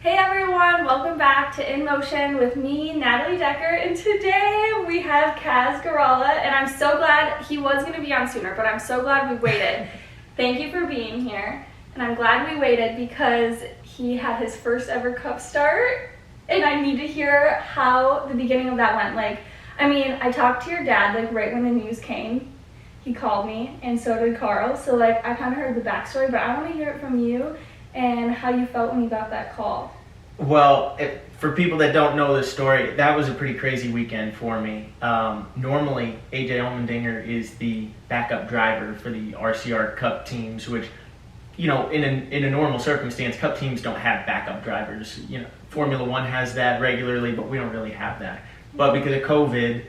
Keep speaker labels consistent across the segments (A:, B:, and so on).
A: Hey everyone, welcome back to In Motion with me, Natalie Decker, and today we have Kaz Grala, and I'm so glad he was going to be on sooner, but I'm so glad we waited. Thank you for being here, and I'm glad we waited because he had his first ever cup start, and I need to hear how the beginning of that went. I talked to your dad, right when the news came. He called me, and so did Carl, so I kind of heard the backstory, but I want to hear it from you and how you felt when you got that call.
B: Well, for people that don't know the story, that was a pretty crazy weekend for me. Normally, AJ Allmendinger is the backup driver for the RCR Cup teams, which, in a normal circumstance, Cup teams don't have backup drivers. Formula One has that regularly, but we don't really have that. But because of COVID,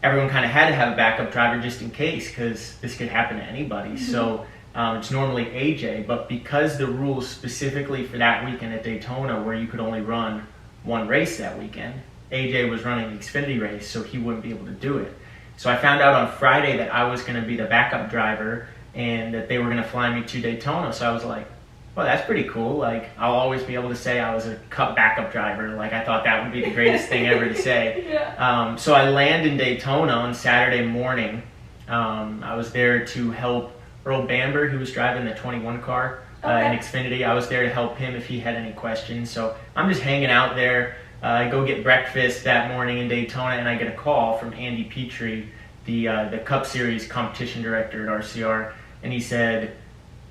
B: everyone kind of had to have a backup driver just in case, because this could happen to anybody. Mm-hmm. So it's normally AJ, but because the rules specifically for that weekend at Daytona, where you could only run one race that weekend, AJ was running the Xfinity race, so he wouldn't be able to do it. So I found out on Friday that I was going to be the backup driver and that they were going to fly me to Daytona. So I was like, well, that's pretty cool. I'll always be able to say I was a Cup backup driver. I thought that would be the greatest thing ever to say.
A: Yeah.
B: So I land in Daytona on Saturday morning. I was there to help Earl Bamber, who was driving the 21 car in Xfinity. I was there to help him if he had any questions. So I'm just hanging out there. I go get breakfast that morning in Daytona, and I get a call from Andy Petrie, the Cup Series competition director at RCR, and he said,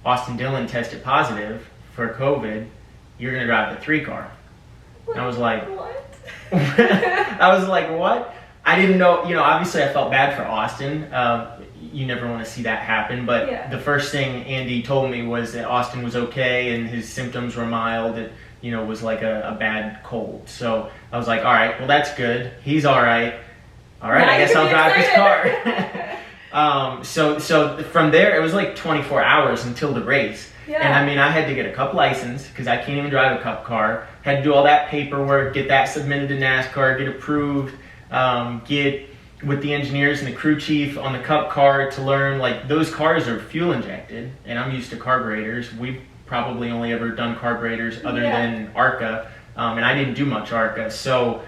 B: Austin Dillon tested positive for COVID. You're going to drive the 3 car. And I was like,
A: what?
B: I was like, what? I didn't know, obviously I felt bad for Austin. You never want to see that happen, but The first thing Andy told me was that Austin was okay and his symptoms were mild. It, was like a bad cold. So I was like, all right, well, that's good. He's all right. All right, I guess I'll drive this car. So from there, it was 24 hours until the race.
A: Yeah.
B: And I had to get a Cup license because I can't even drive a Cup car. Had to do all that paperwork, get that submitted to NASCAR, get approved, get with the engineers and the crew chief on the Cup car to learn, those cars are fuel injected, and I'm used to carburetors. We've probably only ever done carburetors other than ARCA, and I didn't do much ARCA, so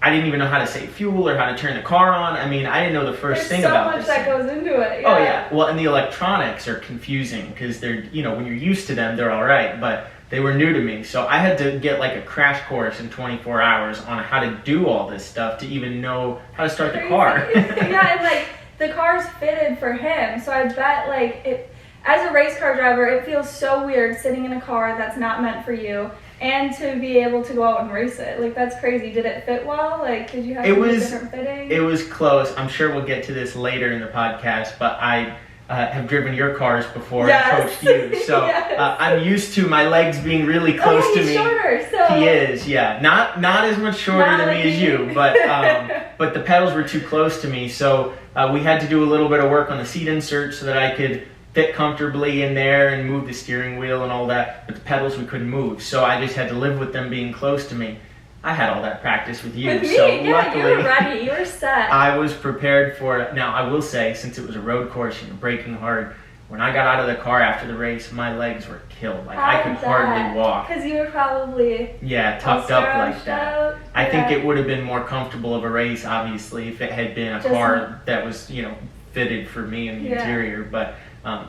B: I didn't even know how to say fuel or how to turn the car on. I didn't know the first thing about this.
A: There's so much that goes into it. Yeah.
B: Oh yeah, well, and the electronics are confusing because they're, when you're used to them, they're all right, but they were new to me, so I had to get a crash course in 24 hours on how to do all this stuff to even know how to start the car.
A: Yeah, and the car's fitted for him, so I bet as a race car driver, it feels so weird sitting in a car that's not meant for you and to be able to go out and race it. That's crazy. Did it fit well? Did you have different fitting?
B: It was close. I'm sure we'll get to this later in the podcast, but I have driven your cars before and coached you, so I'm used to my legs being really close to me.
A: He's shorter, so
B: he is, yeah, not as much shorter than me as you, but but the pedals were too close to me, so we had to do a little bit of work on the seat insert so that I could fit comfortably in there and move the steering wheel and all that. But the pedals we couldn't move, so I just had to live with them being close to me. I had all that practice with you, so luckily,
A: you were ready. You were set.
B: I was prepared for it. Now, I will say, since it was a road course and braking hard, when I got out of the car after the race, my legs were killed. I could hardly walk.
A: Because you were probably
B: tucked up like that. I think it would have been more comfortable of a race, obviously, if it had been a car that was, fitted for me in the interior. But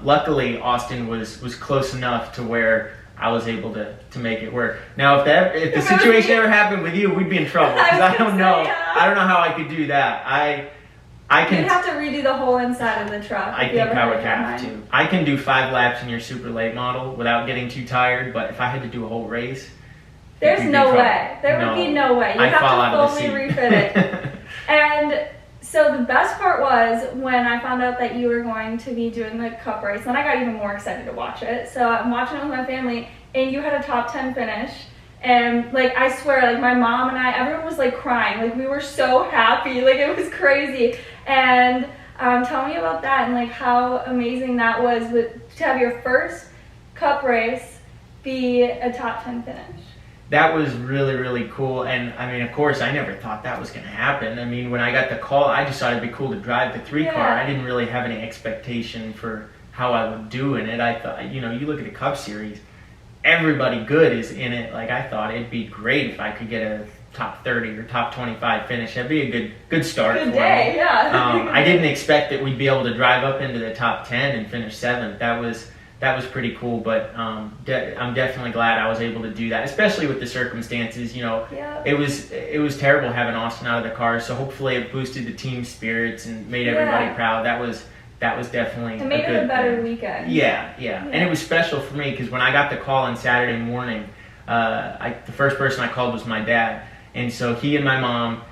B: luckily, Austin was close enough to where I was able to make it work. Now, if the situation ever happened with you, we'd be in trouble because I don't know how I could do that. I can.
A: You'd have to redo the whole inside of the truck.
B: I think I would have to. I can do 5 laps in your super late model without getting too tired, but if I had to do a whole race,
A: there's no way. There would be no way. You'd have to fully refit it. And so the best part was when I found out that you were going to be doing the Cup race, then I got even more excited to watch it. So I'm watching it with my family, and you had a top 10 finish. And I swear, my mom and I, everyone was crying. We were so happy. It was crazy. And tell me about that and how amazing that was to have your first Cup race be a top 10 finish.
B: That was really, really cool. And of course, I never thought that was going to happen. When I got the call, I just thought it'd be cool to drive the 3 car. I didn't really have any expectation for how I would do in it. I thought, you look at the Cup Series, everybody good is in it. Like, I thought it'd be great if I could get a top 30 or top 25 finish. That'd be a good start
A: good
B: for
A: day,
B: me.
A: Yeah.
B: I didn't expect that we'd be able to drive up into the top 10 and finish 7th. That was pretty cool, but I'm definitely glad I was able to do that, especially with the circumstances.
A: Yeah.
B: It was terrible having Austin out of the car, so hopefully it boosted the team's spirits and made everybody proud. That was definitely
A: it made it a better
B: thing.
A: weekend.
B: Yeah, and it was special for me because when I got the call on Saturday morning, the first person I called was my dad, and so he and my mom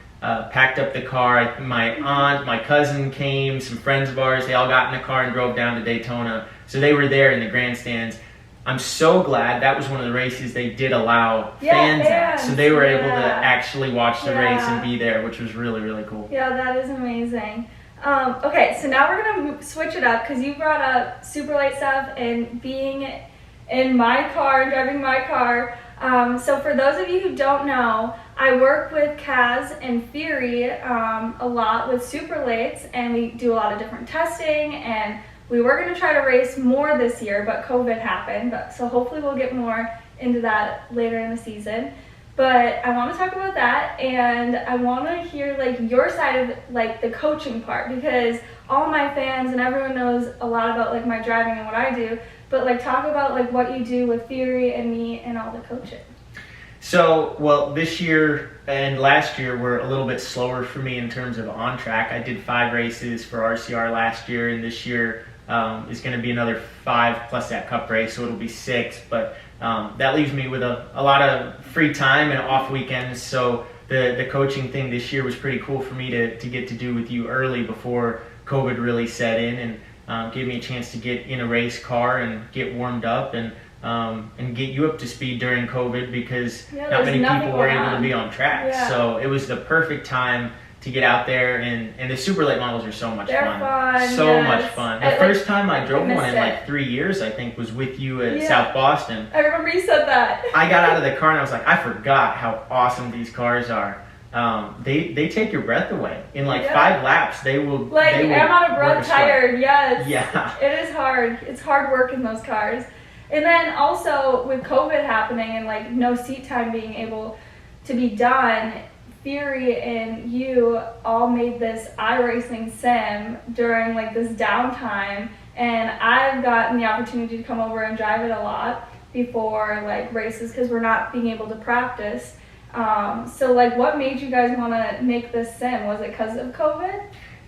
B: packed up the car. My aunt, my cousin came, some friends of ours, they all got in the car and drove down to Daytona. So they were there in the grandstands. I'm so glad that was one of the races they did allow fans at. So they were able to actually watch the race and be there, which was really, really cool.
A: Yeah, that is amazing. Okay, so now we're going to switch it up because you brought up super late stuff and being in my car, driving my car. So for those of you who don't know, I work with Kaz and Fury a lot with super lates, and we do a lot of different testing, and we were going to try to race more this year, but COVID happened, so hopefully we'll get more into that later in the season. But I want to talk about that, and I want to hear like your side of like the coaching part, because all my fans and everyone knows a lot about like my driving and what I do, but like talk about like what you do with Fury and me and all the coaching.
B: So, well, this year and last year were a little bit slower for me in terms of on track. I did 5 races for RCR last year, and this year is going to be another 5 plus that cup race, so it'll be 6. But that leaves me with a lot of free time and off weekends. So the coaching thing this year was pretty cool for me to get to do with you early before COVID really set in, and gave me a chance to get in a race car and get warmed up and get you up to speed during COVID, because not many people were able to be on track.
A: Yeah.
B: So it was the perfect time to get out there, and the super late models are so much fun. Much fun. The first time I drove one in like 3 years, I think, was with you at South Boston.
A: I remember you said that.
B: I got out of the car and I was like, I forgot how awesome these cars are. They take your breath away. In like 5 laps, they will.
A: Like, I'm out of breath, tired. Yes.
B: Yeah.
A: It is hard. It's hard work in those cars. And then also with COVID happening and like no seat time being able to be done, Fury and you all made this iRacing sim during like this downtime, and I've gotten the opportunity to come over and drive it a lot before like races because we're not being able to practice. So like, what made you guys want to make this sim? Was it because of COVID?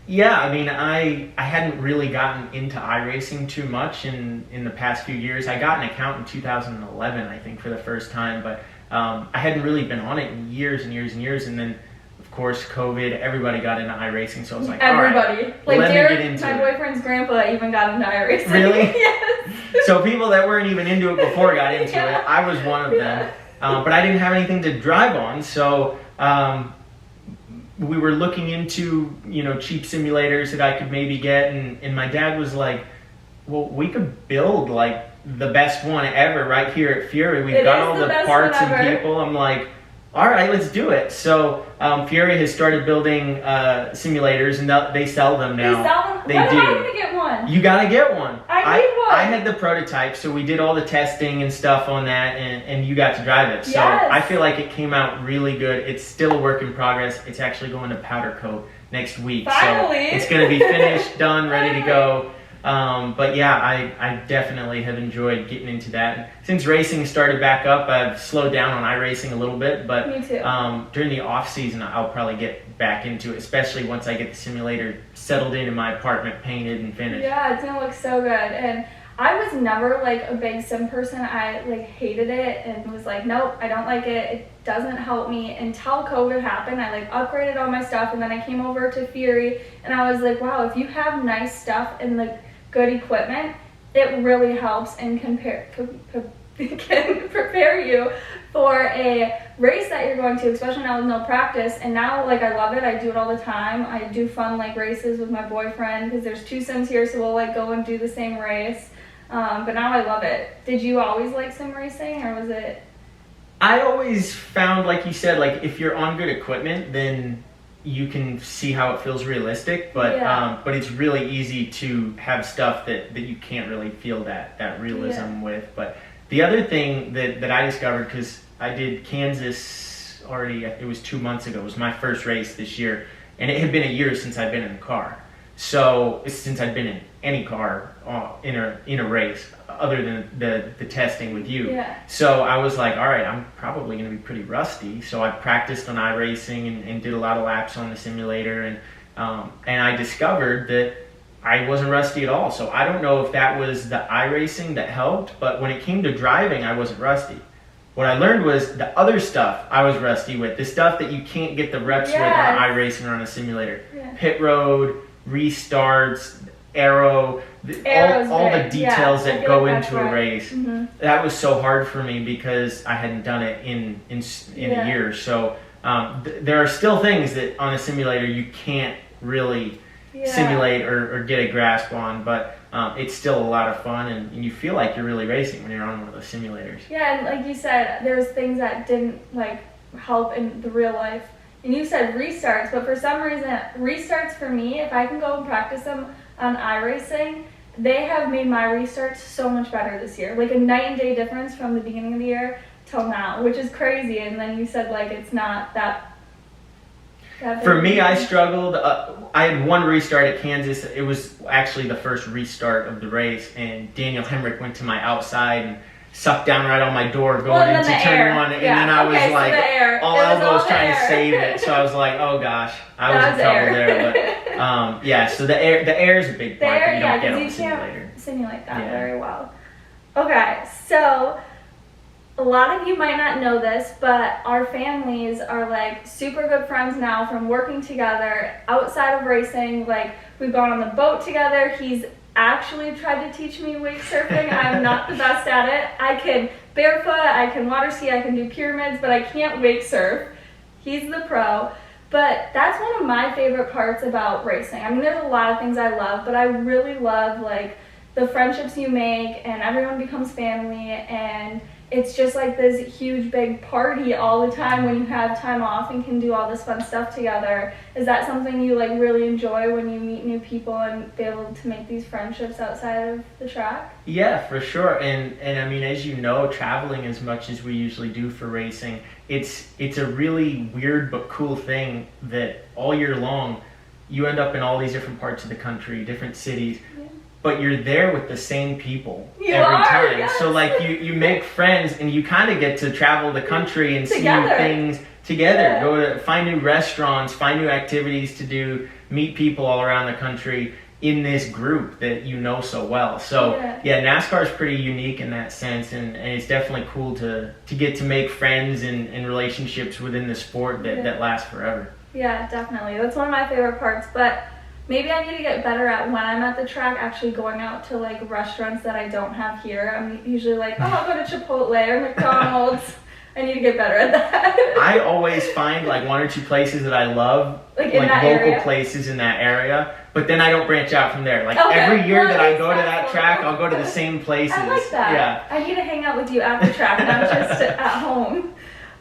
B: Yeah, I mean, I hadn't really gotten into iRacing too much in the past few years. I got an account in 2011, I think, for the first time, but I hadn't really been on it in years and years and years. And then, of course, COVID, everybody got into iRacing, so I was like,
A: everybody.
B: All right,
A: like
B: let
A: Derek,
B: me get into
A: my boyfriend's grandpa, even got into iRacing.
B: Really?
A: Yes.
B: So people that weren't even into it before got into it. I was one of them. But I didn't have anything to drive on, so we were looking into, cheap simulators that I could maybe get, and my dad was like, well, we could build like the best one ever right here at Fury. We've got all the parts and people. I'm like, all right, let's do it. So Fury has started building simulators, and they sell them now.
A: They sell them?
B: They
A: When
B: do.
A: am I going to get one?
B: You gotta get one.
A: I need one.
B: I had the prototype, so we did all the testing and stuff on that, and you got to drive it. So
A: Yes.
B: I feel like it came out really good. It's still a work in progress. It's actually going to powder coat next week.
A: Finally.
B: So it's going to be finished, done, ready to go. But yeah, I definitely have enjoyed getting into that. Since racing started back up, I've slowed down on iRacing a little bit, but
A: Me too.
B: during the off season, I'll probably get back into it, especially once I get the simulator settled in my apartment, painted and finished.
A: Yeah, it's gonna look so good. And I was never like a big sim person. I like hated it and was like, nope, I don't like it. It doesn't help me. Until COVID happened, I like upgraded all my stuff, and then I came over to Fury, and I was like, wow, if you have nice stuff and like good equipment, it really helps and can prepare you for a race that you're going to, especially now with no practice. And now, like, I love it. I do it all the time. I do fun like races with my boyfriend because there's 2 sims here, so we'll like go and do the same race. But now I love it. Did you always like sim racing, or was it?
B: I always found, like you said, like if you're on good equipment, then you can see how it feels realistic, but it's really easy to have stuff that you can't really feel that realism with. But The other thing that I discovered, because I did Kansas already, it was 2 months ago. It was my first race this year, and it had been a year since I'd been in the car. So since I'd been in any car in a race, other than the testing with you.
A: Yeah.
B: So I was like, all right, I'm probably going to be pretty rusty. So I practiced on iRacing and did a lot of laps on the simulator, and I discovered that I wasn't rusty at all. So I don't know if that was the iRacing that helped, but when it came to driving, I wasn't rusty. What I learned was the other stuff I was rusty with, the stuff that you can't get the reps with on iRacing or on a simulator. Yeah. Pit road, restarts, aero, all the details that go into a race. Mm-hmm. That was so hard for me because I hadn't done it in a year. So there are still things that on a simulator you can't really simulate or get a grasp on, but it's still a lot of fun, and you feel like you're really racing when you're on one of those simulators.
A: Yeah, and like you said, there's things that didn't like help in the real life. And you said restarts, but for some reason, restarts for me, if I can go and practice them on iRacing, they have made my restarts so much better this year. Like a night and day difference from the beginning of the year till now, which is crazy. And then you said like it's not that
B: for me, I struggled. I had one restart at Kansas. It was actually the first restart of the race, and Daniel Hemrick went to my outside and sucked down right on my door going into turn one, and then I was like all elbows trying to save it. So I was like, oh gosh, I was in trouble there. But so the air is a big part that you don't get on the simulator.
A: Can't simulate that very well. Okay, so a lot of you might not know this, but our families are like super good friends now from working together outside of racing. Like we've gone on the boat together. He's actually tried to teach me wake surfing. I'm not the best at it. I can barefoot, I can water ski, I can do pyramids, but I can't wake surf. He's the pro. But that's one of my favorite parts about racing. I mean, there's a lot of things I love, but I really love like the friendships you make, and everyone becomes family, and it's just like this huge big party all the time when you have time off and can do all this fun stuff together. Is that something you like really enjoy when you meet new people and be able to make these friendships outside of the track?
B: Yeah, for sure. And I mean, as you know, traveling as much as we usually do for racing, it's a really weird but cool thing that all year long you end up in all these different parts of the country, different cities. But you're there with the same people every time. Yes. So like you make friends, and you kind of get to travel the country and see new things together. Yeah. Go to find new restaurants, find new activities to do, meet people all around the country in this group that you know so well. So NASCAR is pretty unique in that sense, and it's definitely cool to get to make friends and relationships within the sport that last forever.
A: Yeah, definitely. That's one of my favorite parts, but maybe I need to get better at when I'm at the track actually going out to like restaurants that I don't have here. I'm usually like, I'll go to Chipotle or McDonald's. I need to get better at that.
B: I always find like one or two places that I love, like local area. Places in that area, but then I don't branch out from there. Like every year that I go to that track, I'll go to the same places.
A: I like that. Yeah. I need to hang out with you at the track, not just at home.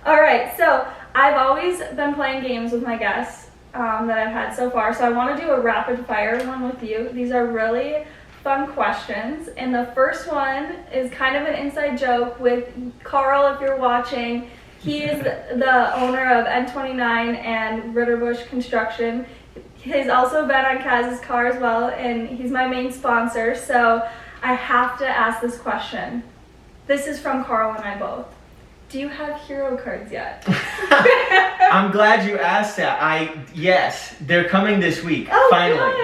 A: All right, so I've always been playing games with my guests that I've had so far. So I want to do a rapid fire one with you. These are really fun questions. And the first one is kind of an inside joke with Carl, if you're watching. He is the owner of N29 and Ritterbusch Construction. He's also been on Kaz's car as well, and he's my main sponsor. So I have to ask this question. This is from Carl and I both. Do you have hero cards yet?
B: I'm glad you asked that. Yes, they're coming this week.
A: Oh,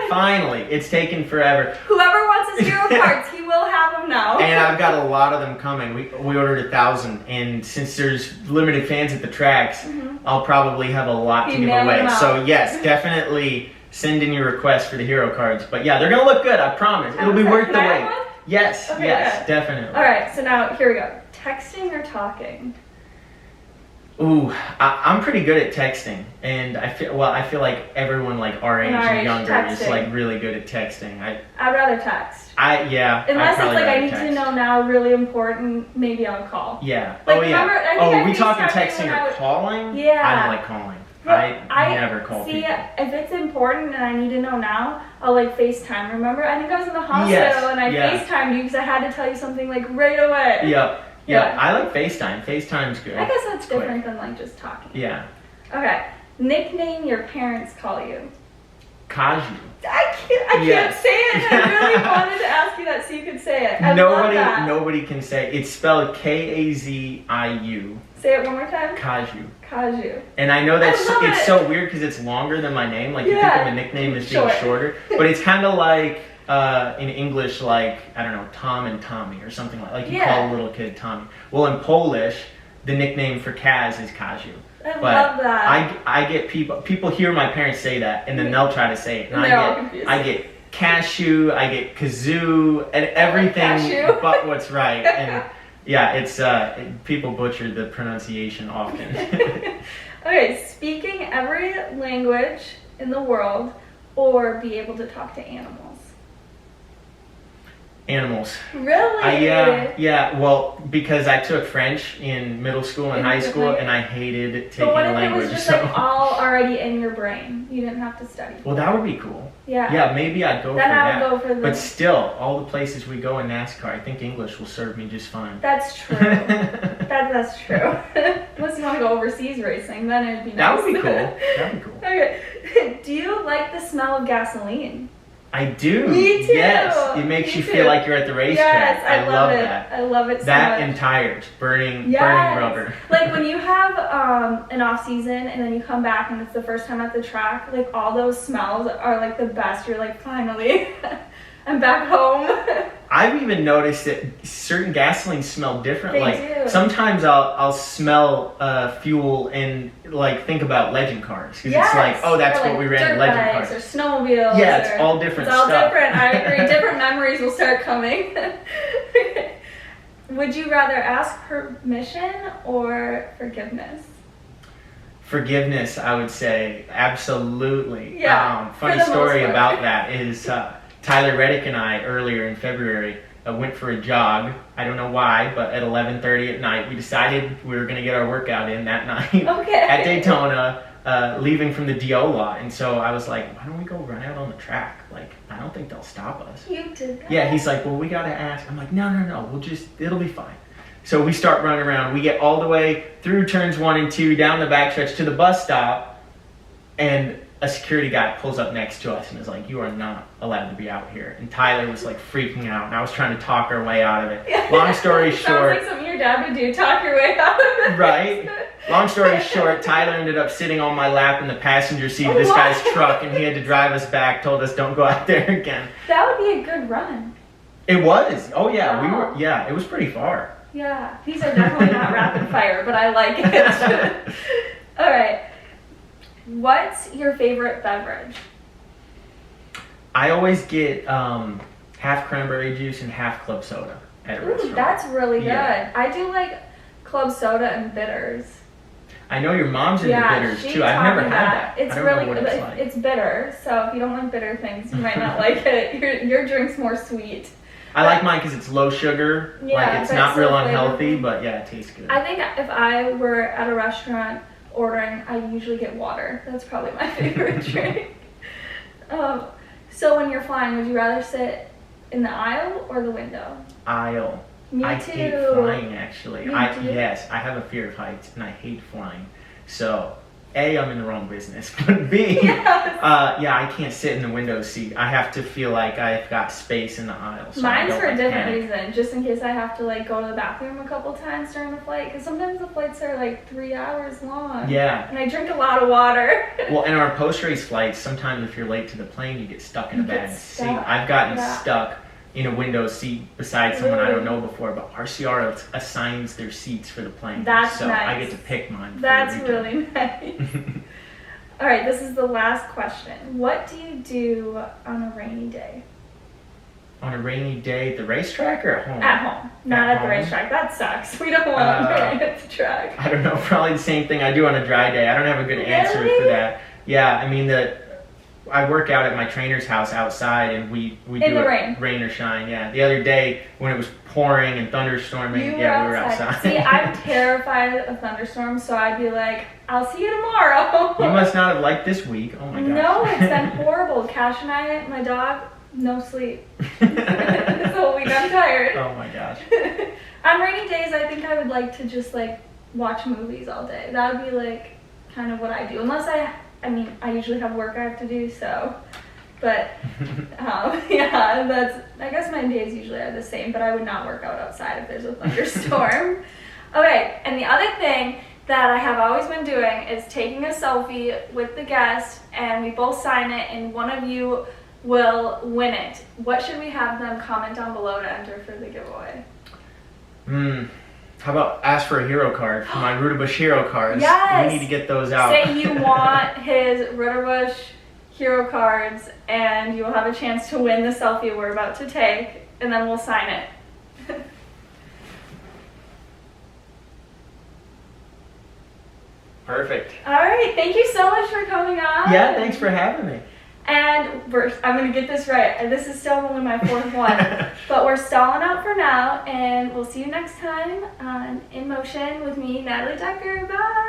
B: Finally. It's taken forever.
A: Whoever wants his hero cards, he will have them now.
B: And I've got a lot of them coming. We ordered 1,000, and since there's limited fans at the tracks, I'll probably have a lot to give away. So yes, definitely send in your request for the hero cards. But yeah, they're gonna look good. I promise. It'll be worth the wait. Yes, definitely.
A: All right, so now here we go. Texting or talking?
B: Ooh, I'm pretty good at texting, and I feel like everyone like our age and younger is like really good at texting. I'd
A: rather text.
B: Unless
A: it's like I need to know now, really important, maybe I'll call.
B: Yeah.
A: Like, remember,
B: we talking texting or calling?
A: Yeah.
B: I don't like calling. I never call people.
A: If it's important and I need to know now, I'll like FaceTime. Remember, I think I was in the hospital and I FaceTimed you because I had to tell you something like right away.
B: Yep. Yeah, I like FaceTime. FaceTime's good.
A: I guess that's different than like just talking.
B: Yeah.
A: Okay. Nickname your parents call you.
B: Kaju.
A: I can't say it. I really wanted to ask you that so you could say it.
B: Nobody can say it. It's spelled Kaziu.
A: Say it one more time.
B: Kaju. And I know it's so weird because it's longer than my name. Like you think of a nickname as being shorter, but it's kind of like in English, like I don't know, Tom and Tommy or something like you call a little kid Tommy. Well, in Polish, the nickname for Kaz is Kaju.
A: I love that.
B: I get people hear my parents say that and then they'll try to say it, and I get cashew, I get kazoo, and everything but what's right. And yeah, it's people butcher the pronunciation often.
A: Okay, speaking every language in the world or be able to talk to animals.
B: Animals.
A: Really?
B: Yeah. Well, because I took French in middle school and high school, and I hated taking
A: but what if
B: language.
A: It was just like all already in your brain? You didn't have to study.
B: Well, that would be cool.
A: Yeah.
B: Yeah, maybe I'd go for that.
A: Then I would go for
B: But still, all the places we go in NASCAR, I think English will serve me just fine.
A: That's true. That's true. Unless you want to go overseas racing, then it'd be nice.
B: That would be cool. That'd be cool.
A: Okay. Do you like the smell of gasoline?
B: I do.
A: Me too.
B: Yes, it makes you feel like you're at the racetrack.
A: Yes, I love it.
B: That.
A: I love it so
B: that
A: much.
B: And tires, burning rubber.
A: Like when you have an off season and then you come back and it's the first time at the track, like all those smells are like the best. You're like, finally, I'm back home.
B: I've even noticed that certain gasolines smell different.
A: They do.
B: Sometimes I'll smell fuel and like think about legend cars because it's like, oh, that's what we ran in legend cars.
A: Or snowmobiles.
B: Yeah, it's all different
A: stuff.
B: It's all
A: different. I agree. Different memories will start coming. Would you rather ask permission or forgiveness?
B: Forgiveness, I would say, absolutely.
A: Yeah.
B: Funny story about that is Tyler Reddick and I earlier in February went for a jog. I don't know why, but at 11:30 at night, we decided we were going to get our workout in that night at Daytona, leaving from the DO lot. And so I was like, why don't we go run out on the track? Like, I don't think they'll stop us.
A: You did that?
B: Yeah, he's like, well, we got to ask. I'm like, no, it'll be fine. So we start running around. We get all the way through turns 1 and 2, down the backstretch to the bus stop, and a security guy pulls up next to us and is like, you are not allowed to be out here. And Tyler was like freaking out, and I was trying to talk our way out of it. Long story short.
A: Sounds like something your dad would do, talk your way out of it.
B: Right? Long story short, Tyler ended up sitting on my lap in the passenger seat of this guy's truck, and he had to drive us back, told us don't go out there again.
A: That would be a good run.
B: It was. Oh yeah,
A: Wow.
B: It was pretty far.
A: Yeah, these are definitely not rapid fire, but I like it. All right. What's your favorite beverage?
B: I always get half cranberry juice and half club soda at a restaurant.
A: That's really good.
B: Yeah.
A: I do like club soda and bitters.
B: I know your mom's into bitters too. I've never had that.
A: It's
B: I don't
A: really
B: know what it's like.
A: It's bitter, so if you don't like bitter things, you might not like it. Your drink's more sweet.
B: I like mine because it's low sugar.
A: Yeah,
B: like it's not real unhealthy, but yeah, it tastes good.
A: I think if I were at a restaurant ordering, I usually get water. That's probably my favorite drink. So when you're flying, would you rather sit in the aisle or the window?
B: Aisle.
A: Me
B: I
A: too.
B: hate flying actually.
A: Yes,
B: I have a fear of heights and I hate flying. So A, I'm in the wrong business, but B, I can't sit in the window seat. I have to feel like I've got space in the aisle. So
A: mine's for a different reason, just in case I have to like go to the bathroom a couple times during the flight, because sometimes the flights are like 3 hours long.
B: Yeah.
A: And I drink a lot of water.
B: Well, in our post-race flights, sometimes if you're late to the plane, you get stuck in a bad seat. I've gotten stuck in a window seat beside someone I don't know before, but RCR assigns their seats for the plane.
A: That's
B: so
A: nice.
B: I get to pick mine.
A: That's really nice. All right, this is the last question. What do you do on a rainy day?
B: On a rainy day at the racetrack or at home?
A: At home, not at the racetrack. That sucks. We don't want to rain at the track.
B: I don't know, probably the same thing I do on a dry day. I don't have a good answer for that. Yeah, I mean, I work out at my trainer's house outside, and we do it rain or shine. Yeah, the other day when it was pouring and thunderstorming, we were outside.
A: See, I'm terrified of thunderstorms, so I'd be like, I'll see you tomorrow.
B: You must not have liked this week. Oh my gosh.
A: No, it's been horrible. Cash and I, my dog, no sleep. This whole week I'm tired.
B: Oh my gosh.
A: On rainy days, I think I would like to just like watch movies all day. That would be like kind of what I do. Unless I mean, I usually have work I have to do, so. But yeah, I guess my days usually are the same, but I would not work out outside if there's a thunderstorm. Okay, and the other thing that I have always been doing is taking a selfie with the guest, and we both sign it, and one of you will win it. What should we have them comment down below to enter for the giveaway?
B: How about ask for a hero card? My Rudabush hero cards.
A: Yes.
B: We need to get those out.
A: Say you want his Rudabush hero cards, and you will have a chance to win the selfie we're about to take, and then we'll sign it.
B: Perfect.
A: All right, thank you so much for coming on.
B: Yeah, thanks for having me.
A: And I'm going to get this right. This is still only my fourth one. But we're stalling out for now, and we'll see you next time on In Motion with me, Natalie Decker. Bye.